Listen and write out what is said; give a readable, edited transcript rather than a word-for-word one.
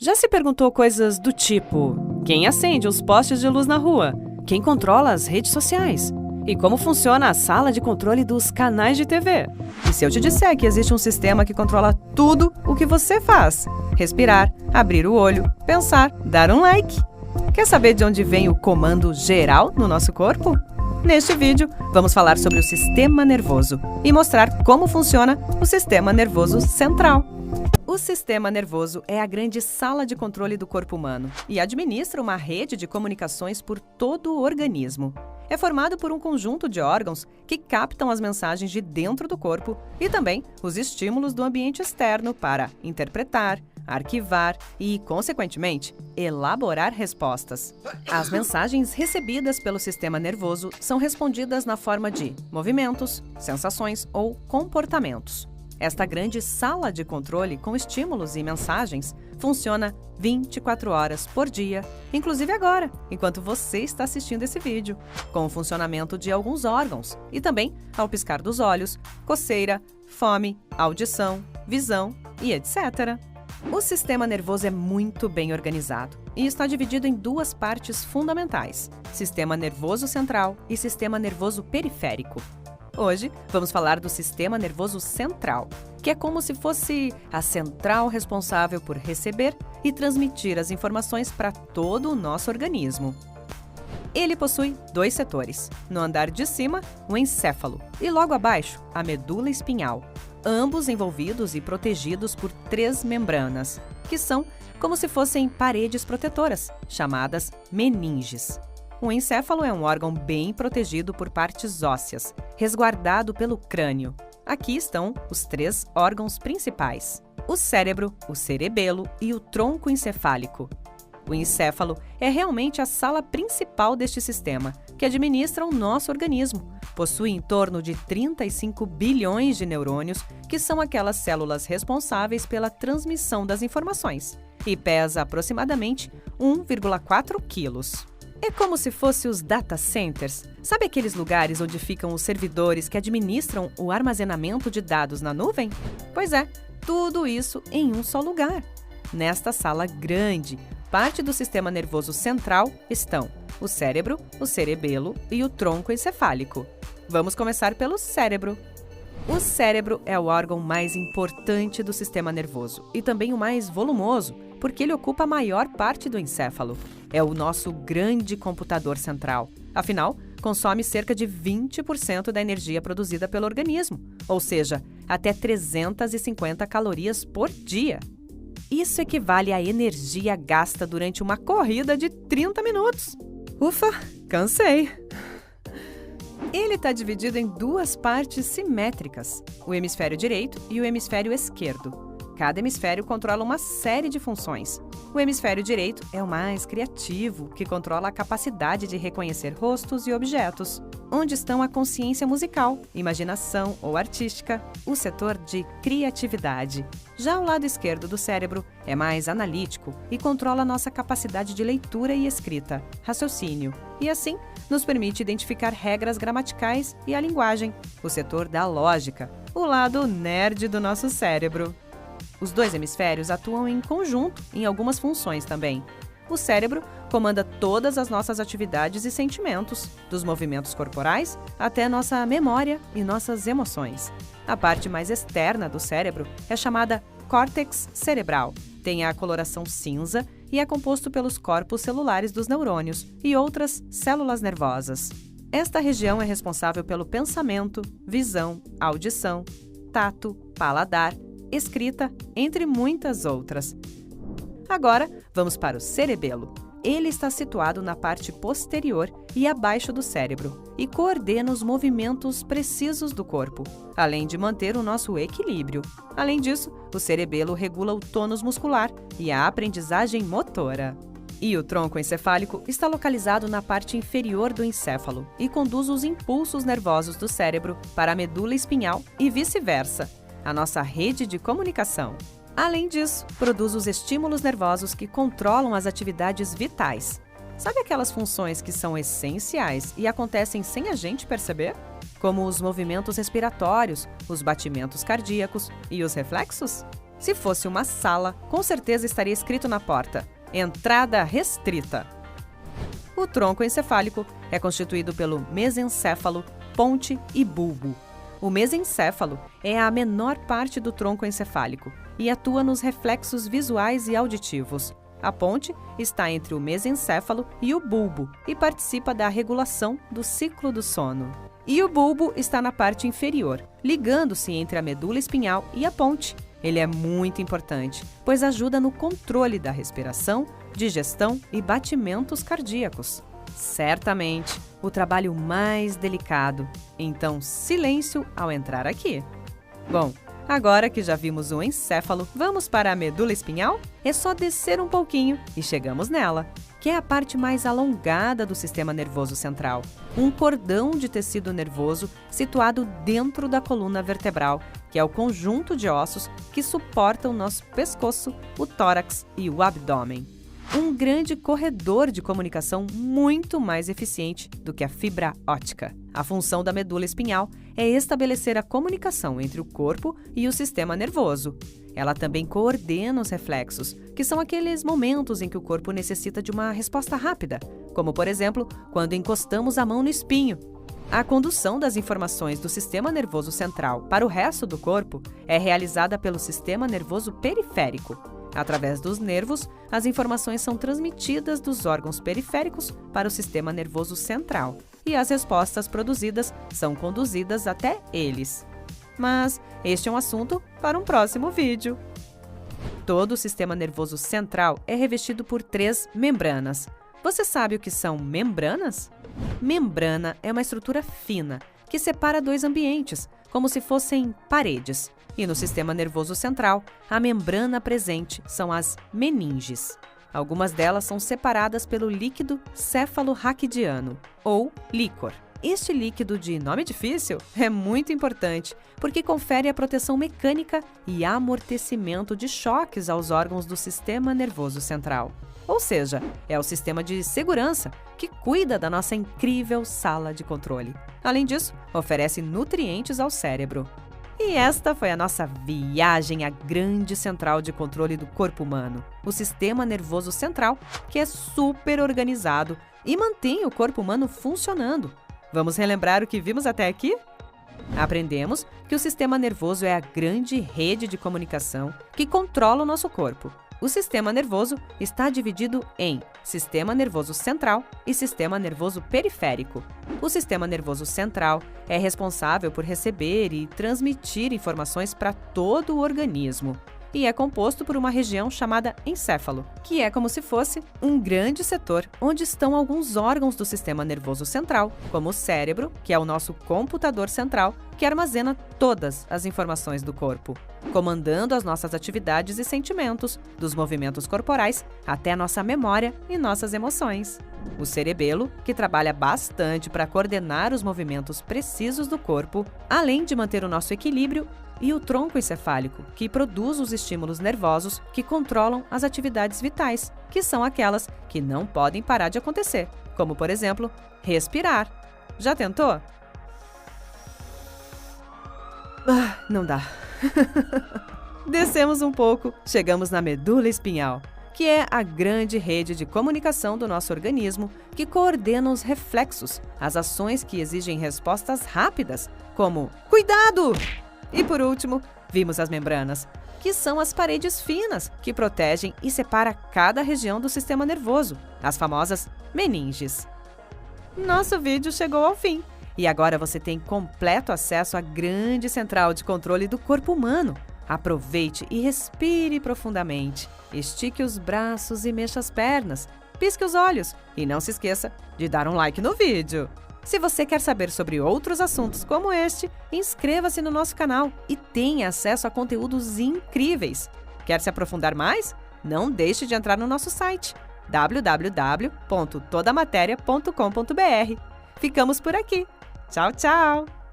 Já se perguntou coisas do tipo: quem acende os postes de luz na rua? Quem controla as redes sociais? E como funciona a sala de controle dos canais de TV? E se eu te disser que existe um sistema que controla tudo o que você faz? Respirar, abrir o olho, pensar, dar um like. Quer saber de onde vem o comando geral no nosso corpo? Neste vídeo, vamos falar sobre o sistema nervoso e mostrar como funciona o sistema nervoso central. O sistema nervoso é a grande sala de controle do corpo humano e administra uma rede de comunicações por todo o organismo. É formado por um conjunto de órgãos que captam as mensagens de dentro do corpo e também os estímulos do ambiente externo para interpretar, arquivar e, consequentemente, elaborar respostas. As mensagens recebidas pelo sistema nervoso são respondidas na forma de movimentos, sensações ou comportamentos. Esta grande sala de controle com estímulos e mensagens funciona 24 horas por dia, inclusive agora, enquanto você está assistindo esse vídeo, com o funcionamento de alguns órgãos e também ao piscar dos olhos, coceira, fome, audição, visão e etc. O sistema nervoso é muito bem organizado e está dividido em duas partes fundamentais: sistema nervoso central e sistema nervoso periférico. Hoje, vamos falar do sistema nervoso central, que é como se fosse a central responsável por receber e transmitir as informações para todo o nosso organismo. Ele possui dois setores. No andar de cima, o encéfalo, e logo abaixo, a medula espinhal, ambos envolvidos e protegidos por três membranas, que são como se fossem paredes protetoras, chamadas meninges. O encéfalo é um órgão bem protegido por partes ósseas, resguardado pelo crânio. Aqui estão os três órgãos principais: o cérebro, o cerebelo e o tronco encefálico. O encéfalo é realmente a sala principal deste sistema, que administra o nosso organismo. Possui em torno de 35 bilhões de neurônios, que são aquelas células responsáveis pela transmissão das informações, e pesa aproximadamente 1,4 quilos. É como se fosse os data centers. Sabe aqueles lugares onde ficam os servidores que administram o armazenamento de dados na nuvem? Pois é, tudo isso em um só lugar. Nesta sala grande, parte do sistema nervoso central estão o cérebro, o cerebelo e o tronco encefálico. Vamos começar pelo cérebro. O cérebro é o órgão mais importante do sistema nervoso e também o mais volumoso, porque ele ocupa a maior parte do encéfalo. É o nosso grande computador central. Afinal, consome cerca de 20% da energia produzida pelo organismo, ou seja, até 350 calorias por dia. Isso equivale à energia gasta durante uma corrida de 30 minutos. Ufa, cansei! Ele está dividido em duas partes simétricas, o hemisfério direito e o hemisfério esquerdo. Cada hemisfério controla uma série de funções. O hemisfério direito é o mais criativo, que controla a capacidade de reconhecer rostos e objetos. Onde estão a consciência musical, imaginação ou artística, o setor de criatividade. Já o lado esquerdo do cérebro é mais analítico e controla nossa capacidade de leitura e escrita, raciocínio, e assim nos permite identificar regras gramaticais e a linguagem, o setor da lógica, o lado nerd do nosso cérebro. Os dois hemisférios atuam em conjunto em algumas funções também. O cérebro comanda todas as nossas atividades e sentimentos, dos movimentos corporais até nossa memória e nossas emoções. A parte mais externa do cérebro é chamada córtex cerebral. Tem a coloração cinza e é composto pelos corpos celulares dos neurônios e outras células nervosas. Esta região é responsável pelo pensamento, visão, audição, tato, paladar, escrita, entre muitas outras. Agora, vamos para o cerebelo. Ele está situado na parte posterior e abaixo do cérebro e coordena os movimentos precisos do corpo, além de manter o nosso equilíbrio. Além disso, o cerebelo regula o tônus muscular e a aprendizagem motora. E o tronco encefálico está localizado na parte inferior do encéfalo e conduz os impulsos nervosos do cérebro para a medula espinhal e vice-versa, a nossa rede de comunicação. Além disso, produz os estímulos nervosos que controlam as atividades vitais. Sabe aquelas funções que são essenciais e acontecem sem a gente perceber? Como os movimentos respiratórios, os batimentos cardíacos e os reflexos? Se fosse uma sala, com certeza estaria escrito na porta: entrada restrita. O tronco encefálico é constituído pelo mesencéfalo, ponte e bulbo. O mesencéfalo é a menor parte do tronco encefálico e atua nos reflexos visuais e auditivos. A ponte está entre o mesencéfalo e o bulbo e participa da regulação do ciclo do sono. E o bulbo está na parte inferior, ligando-se entre a medula espinhal e a ponte. Ele é muito importante, pois ajuda no controle da respiração, digestão e batimentos cardíacos. Certamente, o trabalho mais delicado. Então, silêncio ao entrar aqui. Bom, agora que já vimos o encéfalo, vamos para a medula espinhal? É só descer um pouquinho e chegamos nela, que é a parte mais alongada do sistema nervoso central. Um cordão de tecido nervoso situado dentro da coluna vertebral, que é o conjunto de ossos que suportam o nosso pescoço, o tórax e o abdômen. Um grande corredor de comunicação muito mais eficiente do que a fibra óptica. A função da medula espinhal é estabelecer a comunicação entre o corpo e o sistema nervoso. Ela também coordena os reflexos, que são aqueles momentos em que o corpo necessita de uma resposta rápida, como, por exemplo, quando encostamos a mão no espinho. A condução das informações do sistema nervoso central para o resto do corpo é realizada pelo sistema nervoso periférico. Através dos nervos, as informações são transmitidas dos órgãos periféricos para o sistema nervoso central e as respostas produzidas são conduzidas até eles. Mas este é um assunto para um próximo vídeo. Todo o sistema nervoso central é revestido por 3 membranas. Você sabe o que são membranas? Membrana é uma estrutura fina que separa 2 ambientes, como se fossem paredes. E no sistema nervoso central, a membrana presente são as meninges. Algumas delas são separadas pelo líquido cefalorraquidiano, ou líquor. Este líquido de nome difícil é muito importante, porque confere a proteção mecânica e amortecimento de choques aos órgãos do sistema nervoso central. Ou seja, é o sistema de segurança que cuida da nossa incrível sala de controle. Além disso, oferece nutrientes ao cérebro. E esta foi a nossa viagem à grande central de controle do corpo humano, o sistema nervoso central, que é super organizado e mantém o corpo humano funcionando. Vamos relembrar o que vimos até aqui? Aprendemos que o sistema nervoso é a grande rede de comunicação que controla o nosso corpo. O sistema nervoso está dividido em sistema nervoso central e sistema nervoso periférico. O sistema nervoso central é responsável por receber e transmitir informações para todo o organismo e é composto por uma região chamada encéfalo, que é como se fosse um grande setor onde estão alguns órgãos do sistema nervoso central, como o cérebro, que é o nosso computador central, que armazena todas as informações do corpo, comandando as nossas atividades e sentimentos, dos movimentos corporais até a nossa memória e nossas emoções. O cerebelo, que trabalha bastante para coordenar os movimentos precisos do corpo, além de manter o nosso equilíbrio, e o tronco encefálico, que produz os estímulos nervosos que controlam as atividades vitais, que são aquelas que não podem parar de acontecer, como, por exemplo, respirar. Já tentou? Não dá. Descemos um pouco, chegamos na medula espinhal, que é a grande rede de comunicação do nosso organismo que coordena os reflexos, as ações que exigem respostas rápidas, como cuidado! E por último, vimos as membranas, que são as paredes finas que protegem e separam cada região do sistema nervoso, as famosas meninges. Nosso vídeo chegou ao fim e agora você tem completo acesso à grande central de controle do corpo humano. Aproveite e respire profundamente. Estique os braços e mexa as pernas. Pisque os olhos e não se esqueça de dar um like no vídeo. Se você quer saber sobre outros assuntos como este, inscreva-se no nosso canal e tenha acesso a conteúdos incríveis. Quer se aprofundar mais? Não deixe de entrar no nosso site www.todamateria.com.br. Ficamos por aqui. Tchau, tchau!